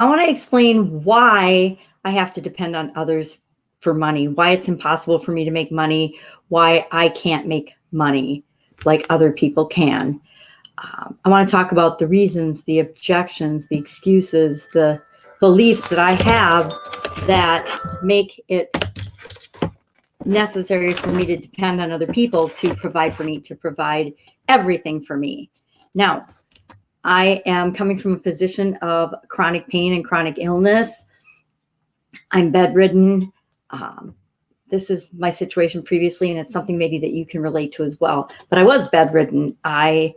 I want to explain why I have to depend on others for money, why it's impossible for me to make money, why I can't make money like other people can. I want to talk about the reasons, the objections, the excuses, the beliefs that I have that make it necessary for me to depend on other people to provide for me, to provide everything for me. Now, I am coming from a position of chronic pain and chronic illness. I'm bedridden. This is my situation previously, and it's something maybe that you can relate to as well. But I was bedridden. I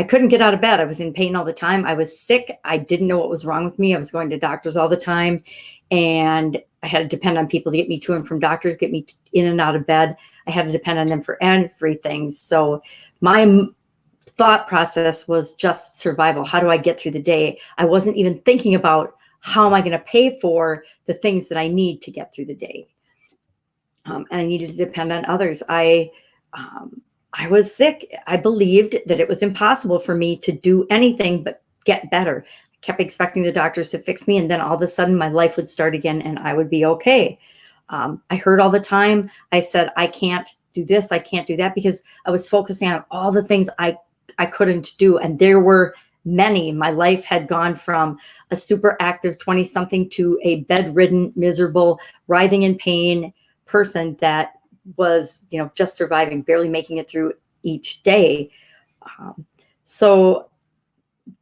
couldn't get out of bed. I was in pain all the time. I was sick. I didn't know what was wrong with me. I was going to doctors all the time, and I had to depend on people to get me to and from doctors, get me in and out of bed. I had to depend on them for everything. So my thought process was just survival. How do I get through the day? I wasn't even thinking about how am I going to pay for the things that I need to get through the day. And I needed to depend on others. I was sick. I believed that it was impossible for me to do anything but get better. I kept expecting the doctors to fix me, and then all of a sudden my life would start again and I would be okay. I heard all the time. I said, I can't do this. I can't do that, because I was focusing on all the things I couldn't do. And there were many. My life had gone from a super active 20-something to a bedridden, miserable, writhing in pain person that was, just surviving, barely making it through each day. So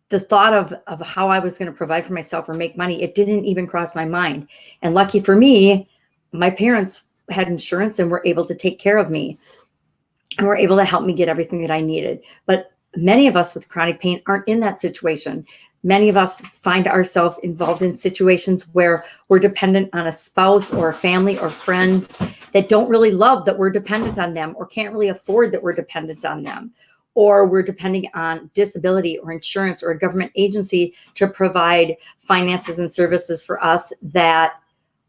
the thought of how I was going to provide for myself or make money, it didn't even cross my mind. And lucky for me, my parents had insurance and were able to take care of me and were able to help me get everything that I needed. But many of us with chronic pain aren't in that situation. Many of us find ourselves involved in situations where we're dependent on a spouse or a family or friends that don't really love that we're dependent on them, or can't really afford that we're dependent on them. Or we're depending on disability or insurance or a government agency to provide finances and services for us that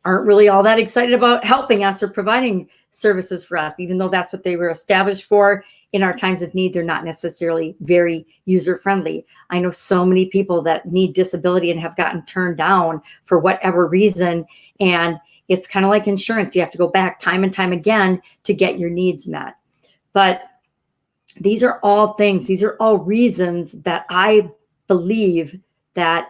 aren't really all that excited about helping us or providing services for us, even though that's what they were established for. In our times of need, they're not necessarily very user-friendly. I know so many people that need disability and have gotten turned down for whatever reason. And it's kind of like insurance. You have to go back time and time again to get your needs met. But these are all things, these are all reasons that I believe that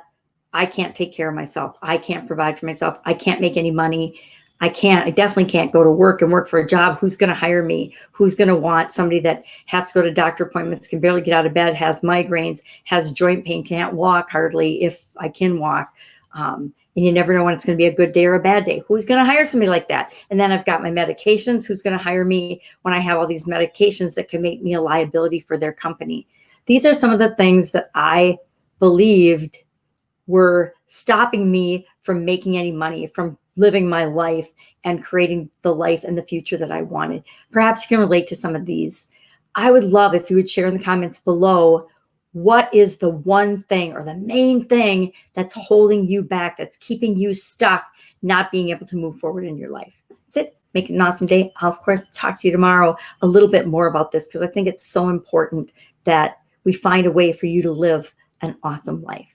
I can't take care of myself. I can't provide for myself. I can't make any money. I definitely can't go to work and work for a job. Who's going to hire me? Who's going to want somebody that has to go to doctor appointments, can barely get out of bed, has migraines, has joint pain, can't walk hardly if I can walk. And you never know when it's going to be a good day or a bad day. Who's going to hire somebody like that? And then I've got my medications. Who's going to hire me when I have all these medications that can make me a liability for their company? These are some of the things that I believed were stopping me from making any money, from living my life and creating the life and the future that I wanted. Perhaps you can relate to some of these. I would love if you would share in the comments below, what is the one thing or the main thing that's holding you back, that's keeping you stuck, not being able to move forward in your life? That's it. Make it an awesome day. I'll, of course, talk to you tomorrow a little bit more about this, because I think it's so important that we find a way for you to live an awesome life.